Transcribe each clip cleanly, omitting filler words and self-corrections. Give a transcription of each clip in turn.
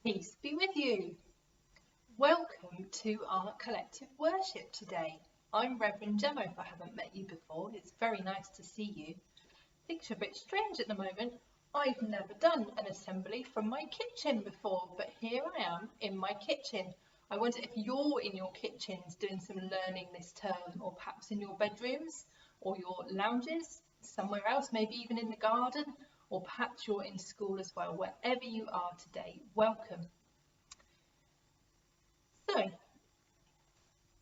Peace be with you. Welcome to our collective worship today. I'm Revd Gemma if I haven't met you before. It's very nice to see you. Things are a bit strange at the moment. I've never done an assembly from my kitchen before, but here I am in my kitchen. I wonder if you're in your kitchens doing some learning this term, or perhaps in your bedrooms or your lounges, somewhere else, maybe even in the garden, or perhaps you're in school as well. Wherever you are today, welcome. So,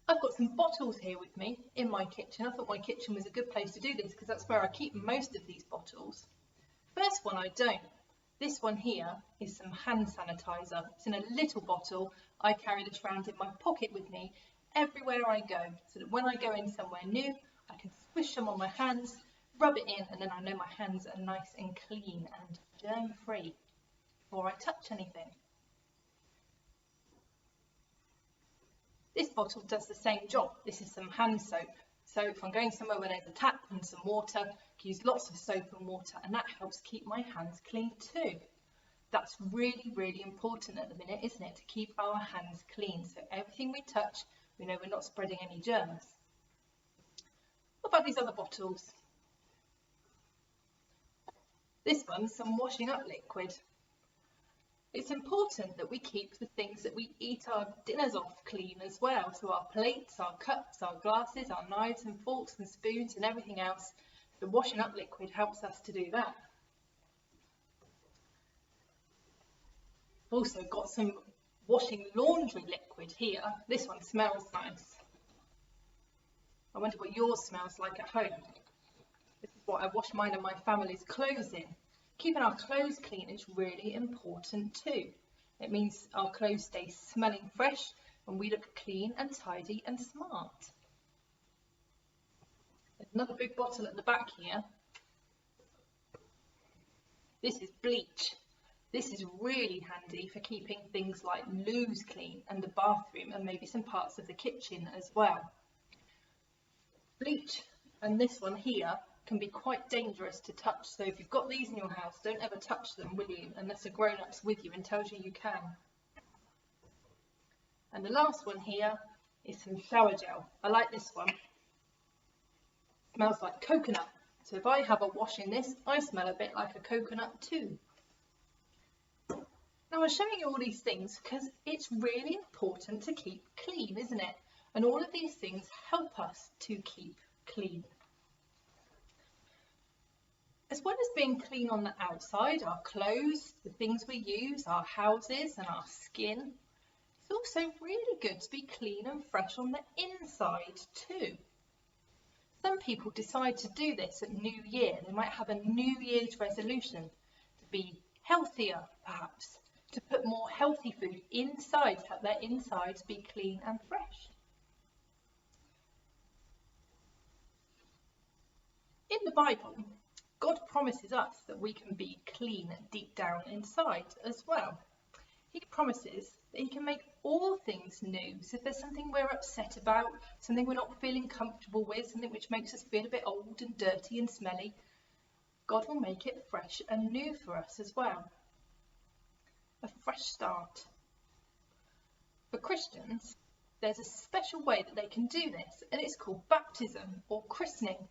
I've got some bottles here with me in my kitchen. I thought my kitchen was a good place to do this because that's where I keep most of these bottles. First one I don't. This one here is some hand sanitizer. It's in a little bottle. I carry this around in my pocket with me everywhere I go, so that when I go in somewhere new, I can swish them on my hands, rub it in, and then I know my hands are nice and clean and germ-free before I touch anything. This bottle does the same job. This is some hand soap. So if I'm going somewhere where there's a tap and some water, I can use lots of soap and water, and that helps keep my hands clean too. That's really, really important at the minute, isn't it? To keep our hands clean. So everything we touch, we know we're not spreading any germs. What about these other bottles? This one's some washing up liquid. It's important that we keep the things that we eat our dinners off clean as well. So our plates, our cups, our glasses, our knives and forks and spoons and everything else. The washing up liquid helps us to do that. Also got some washing laundry liquid here. This one smells nice. I wonder what yours smells like at home. This is what I wash mine and my family's clothes in. Keeping our clothes clean is really important too. It means our clothes stay smelling fresh and we look clean and tidy and smart. There's another big bottle at the back here. This is bleach. This is really handy for keeping things like loos clean and the bathroom and maybe some parts of the kitchen as well. Bleach and this one here can be quite dangerous to touch, so if you've got these in your house, don't ever touch them, will you, unless a grown-up's with you and tells you you can. And the last one here is some shower gel. I like this one. It smells like coconut, so if I have a wash in this, I smell a bit like a coconut too. Now I'm showing you all these things because it's really important to keep clean, isn't it? And all of these things help us to keep clean. As well as being clean on the outside, our clothes, the things we use, our houses and our skin, it's also really good to be clean and fresh on the inside too. Some people decide to do this at New Year. They might have a New Year's resolution to be healthier, perhaps, to put more healthy food inside, to help their insides be clean and fresh. In the Bible, God promises us that we can be clean deep down inside as well. He promises that he can make all things new. So if there's something we're upset about, something we're not feeling comfortable with, something which makes us feel a bit old and dirty and smelly, God will make it fresh and new for us as well. A fresh start. For Christians, there's a special way that they can do this, and it's called baptism or christening.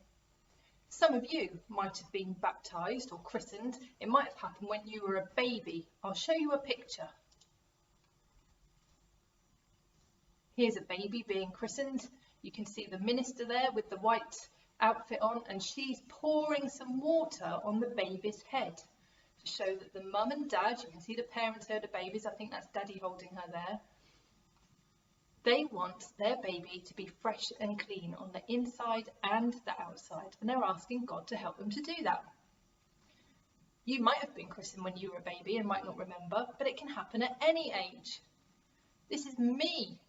Some of you might have been baptised or christened. It might have happened when you were a baby. I'll show you a picture. Here's a baby being christened. You can see the minister there with the white outfit on, and she's pouring some water on the baby's head to show that the mum and dad, you can see the parents there, the babies, I think that's daddy holding her there. They want their baby to be fresh and clean on the inside and the outside, and they're asking God to help them to do that. You might have been christened when you were a baby and might not remember, but it can happen at any age. This is me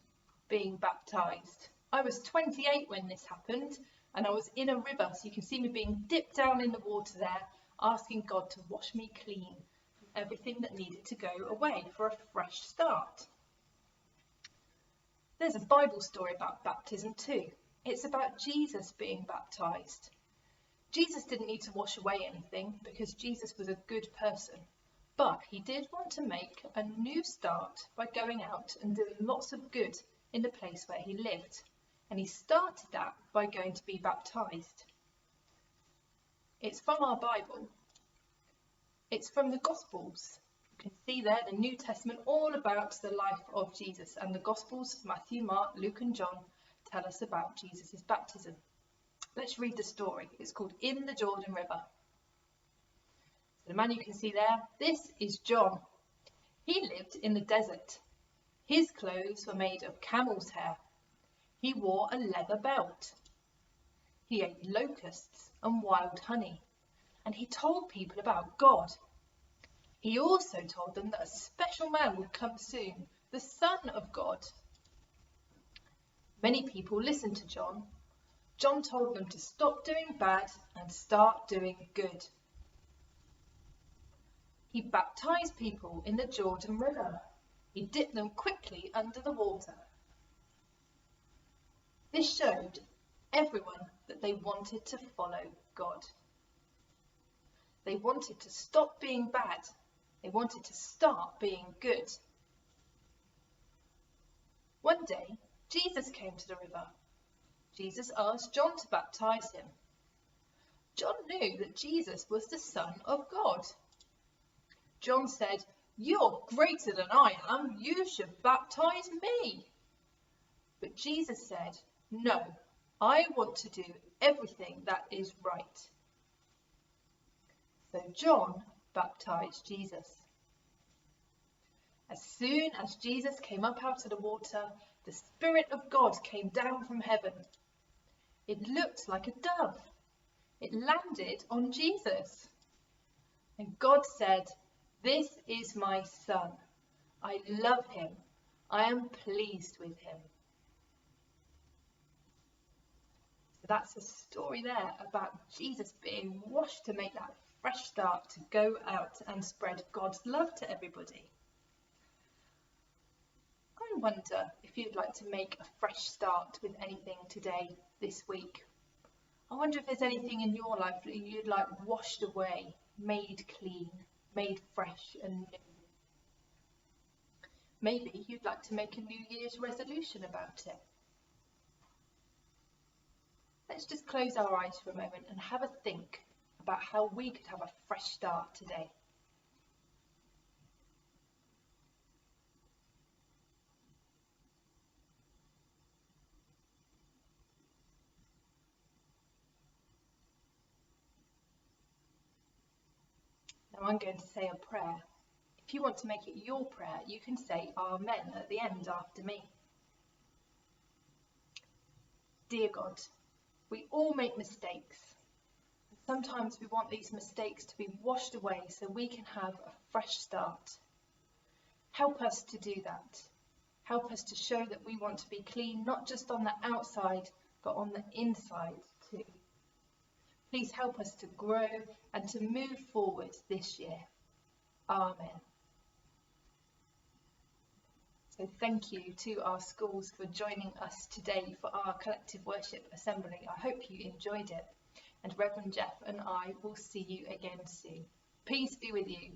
being baptised. I was 28 when this happened, and I was in a river, so you can see me being dipped down in the water there, asking God to wash me clean from everything that needed to go away for a fresh start. There's a Bible story about baptism too. It's about Jesus being baptised. Jesus didn't need to wash away anything because Jesus was a good person. But he did want to make a new start by going out and doing lots of good in the place where he lived. And he started that by going to be baptized. It's from our Bible. It's from the Gospels. You can see there the New Testament all about the life of Jesus. And the Gospels, Matthew, Mark, Luke and John, tell us about Jesus' baptism. Let's read the story. It's called In the Jordan River. So the man you can see there, this is John. He lived in the desert. His clothes were made of camel's hair. He wore a leather belt. He ate locusts and wild honey, and he told people about God. He also told them that a special man would come soon, the Son of God. Many people listened to John. John told them to stop doing bad and start doing good. He baptized people in the Jordan River. He dipped them quickly under the water. This showed everyone that they wanted to follow God. They wanted to stop being bad. They wanted to start being good. One day, Jesus came to the river. Jesus asked John to baptize him. John knew that Jesus was the Son of God. John said, "You're greater than I am. You should baptize me." But Jesus said, "No, I want to do everything that is right." So John baptized Jesus. As soon as Jesus came up out of the water, the Spirit of God came down from heaven. It looked like a dove. It landed on Jesus. And God said, "This is my Son. I love him. I am pleased with him." So that's a story there about Jesus being washed to make that fresh start to go out and spread God's love to everybody. I wonder if you'd like to make a fresh start with anything today, this week. I wonder if there's anything in your life that you'd like washed away, made clean, made fresh and new. Maybe you'd like to make a New Year's resolution about it. Let's just close our eyes for a moment and have a think about how we could have a fresh start today. Now I'm going to say a prayer. If you want to make it your prayer, you can say Amen at the end after me. Dear God, we all make mistakes. Sometimes we want these mistakes to be washed away so we can have a fresh start. Help us to do that. Help us to show that we want to be clean, not just on the outside, but on the inside too. Please help us to grow and to move forward this year. Amen. So thank you to our schools for joining us today for our collective worship assembly. I hope you enjoyed it. And Revd Jeff and I will see you again soon. Peace be with you.